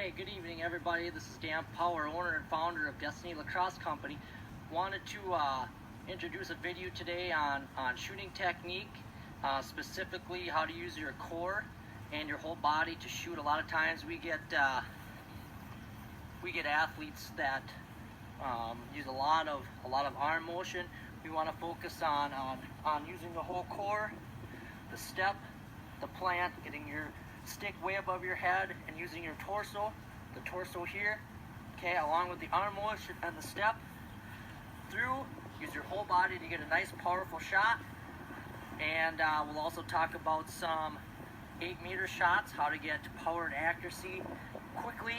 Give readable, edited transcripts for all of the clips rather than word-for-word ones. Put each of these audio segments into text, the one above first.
Hey, good evening everybody. This is Dan Power, owner and founder of Destiny Lacrosse Company. Wanted to introduce a video today on shooting technique, specifically how to use your core and your whole body to shoot. A lot of times we get athletes that use a lot of arm motion. We want to focus on using the whole core, the step, the plant, getting your stick way above your head and using your torso, the torso here, okay, along with the arm motion and the step through. Use your whole body to get a nice powerful shot. And we'll also talk about some 8-meter shots, how to get power and accuracy quickly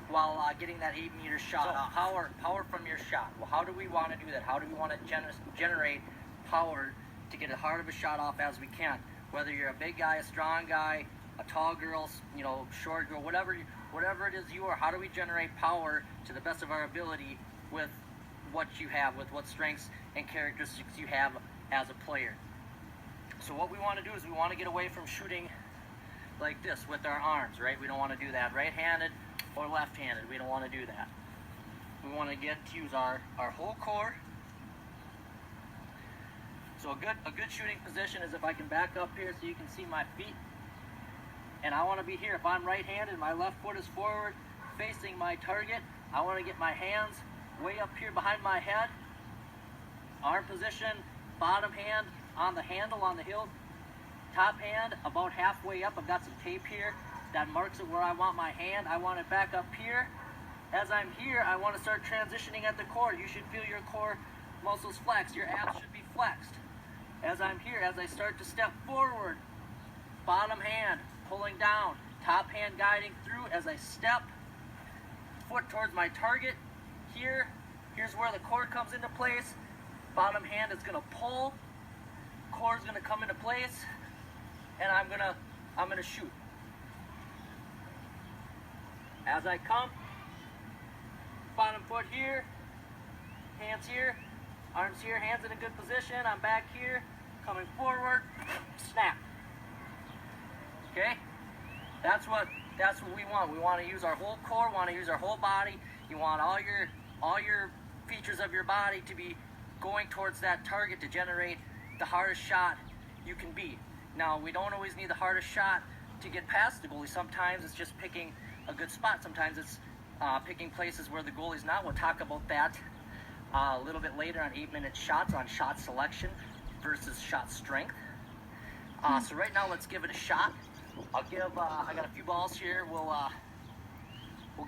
while getting that 8-meter shot. Power from your shot. Well, how do we want to do that? How do we want to generate power to get as hard of a shot off as we can? Whether you're a big guy, a strong guy, a tall girl, short girl, whatever it is you are, how do we generate power to the best of our ability with what you have, with what strengths and characteristics you have as a player? So what we want to do is we want to get away from shooting like this with our arms, right? We don't want to do that right-handed or left-handed. We don't want to do that. We want to use our whole core. So a good shooting position is if I can back up here so you can see my feet. And I want to be here. If I'm right-handed, my left foot is forward facing my target. I want to get my hands way up here behind my head. Arm position, bottom hand on the handle on the hilt. Top hand about halfway up. I've got some tape here that marks it where I want my hand. I want it back up here. As I'm here, I want to start transitioning at the core. You should feel your core muscles flex. Your abs should be flexed. As I'm here, as I start to step forward, bottom hand pulling down, top hand guiding through as I step, foot towards my target. Here's where the core comes into place. Bottom hand is going to pull, core is going to come into place, and I'm going to shoot. As I come, bottom foot here, hands here, arms here, hands in a good position. I'm back here, coming forward, snap. Okay, that's what we want. We want to use our whole core. Want to use our whole body. You want all your features of your body to be going towards that target to generate the hardest shot you can be. Now, we don't always need the hardest shot to get past the goalie. Sometimes it's just picking a good spot. Sometimes it's picking places where the goalie's not. We'll talk about that a little bit later on 8-minute shots, on shot selection versus shot strength. So right now, let's give it a shot. I got a few balls here. We'll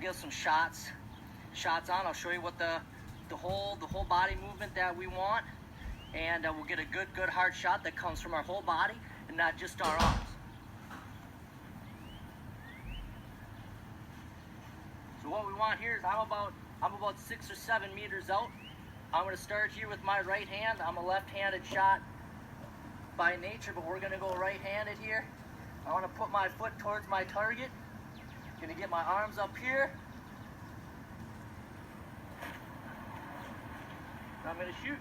give some shots on. I'll show you what the whole body movement that we want, and we'll get a good hard shot that comes from our whole body and not just our arms. So what we want here is I'm about 6 or 7 meters out. I'm going to start here with my right hand. I'm a left-handed shot by nature, but we're going to go right-handed here. I want to put my foot towards my target. Going to get my arms up here. I'm going to shoot.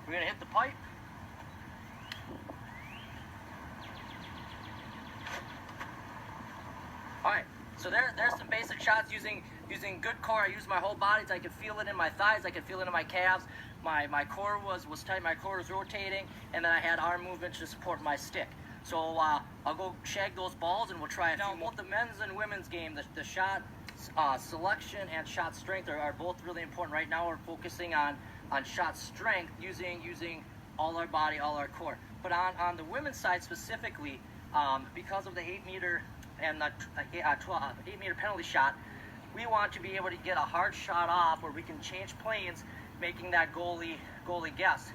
We're going to hit the pipe. Alright, so there's some basic shots using good core. I use my whole body. I can feel it in my thighs. I can feel it in my calves. My core was tight. My core was rotating. And then I had arm movements to support my stick. So I'll go shag those balls and we'll try it. Now, both the men's and women's game, the shot selection and shot strength are both really important. Right now we're focusing on shot strength using all our body, all our core. But on the women's side specifically, because of the 8-meter and the 8-meter penalty shot, we want to be able to get a hard shot off where we can change planes, making that goalie guess.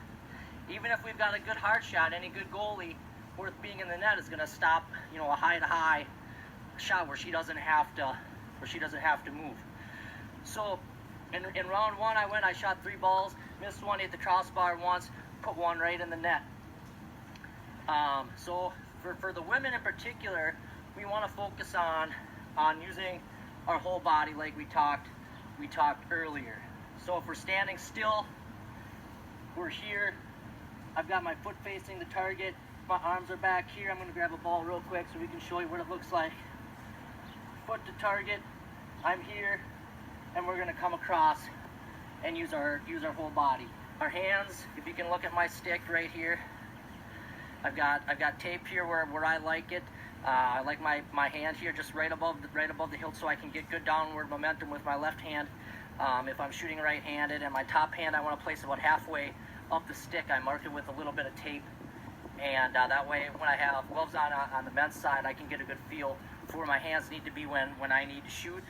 Even if we've got a good hard shot, any good goalie worth being in the net is going to stop, a high-to-high shot where she doesn't have to move. So in round 1, I shot 3 balls, missed one, hit the crossbar once, put one right in the net. So for the women in particular, we want to focus on using our whole body like we talked earlier. So if we're standing still, we're here. I've got my foot facing the target. My arms are back here. I'm going to grab a ball real quick so we can show you what it looks like. Foot to target. I'm here, and we're going to come across and use our whole body. Our hands, if you can look at my stick right here, I've got tape here where I like it. I like my hand here just right above the hilt so I can get good downward momentum with my left hand. If I'm shooting right-handed, and my top hand I want to place about halfway up the stick. I mark it with a little bit of tape, and that way when I have gloves on the men's side, I can get a good feel for where my hands need to be when I need to shoot.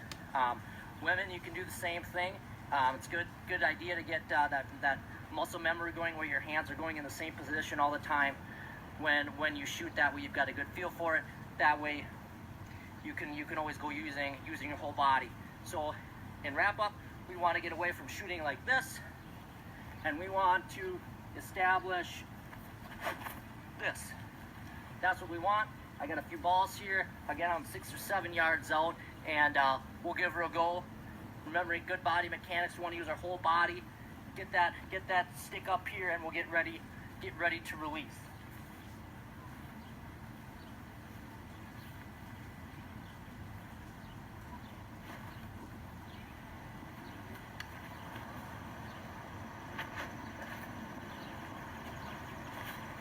Women, you can do the same thing. It's good idea to get that muscle memory going where your hands are going in the same position all the time when you shoot. That way you've got a good feel for it. That way you can always go using your whole body. So in wrap up, we want to get away from shooting like this, and we want to establish this. That's what we want. I got a few balls here. Again, I'm 6 or 7 yards out, and we'll give her a go. Remembering good body mechanics, we want to use our whole body. Get that stick up here, and we'll get ready to release.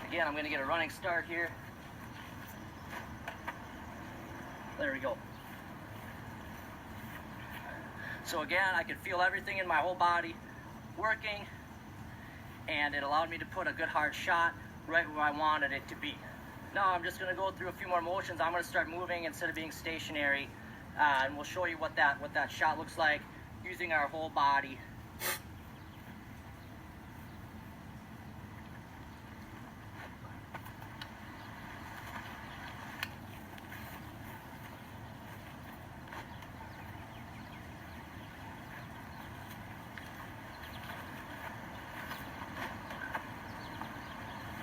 Again, I'm going to get a running start here. There we go. So again, I could feel everything in my whole body working, and it allowed me to put a good hard shot right where I wanted it to be. Now I'm just going to go through a few more motions. I'm going to start moving instead of being stationary, and we'll show you what that shot looks like using our whole body.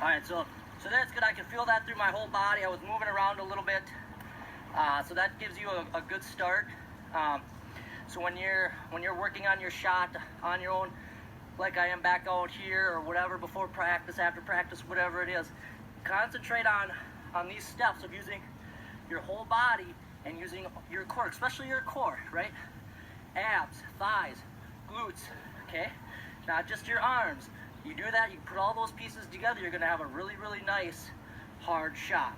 Alright, so that's good. I can feel that through my whole body. I was moving around a little bit. So that gives you a good start. So when you're working on your shot on your own, like I am back out here or whatever, before practice, after practice, whatever it is, concentrate on these steps of using your whole body and using your core, especially your core, right? Abs, thighs, glutes, okay? Not just your arms. You do that, you put all those pieces together, you're going to have a really, really nice, hard shot.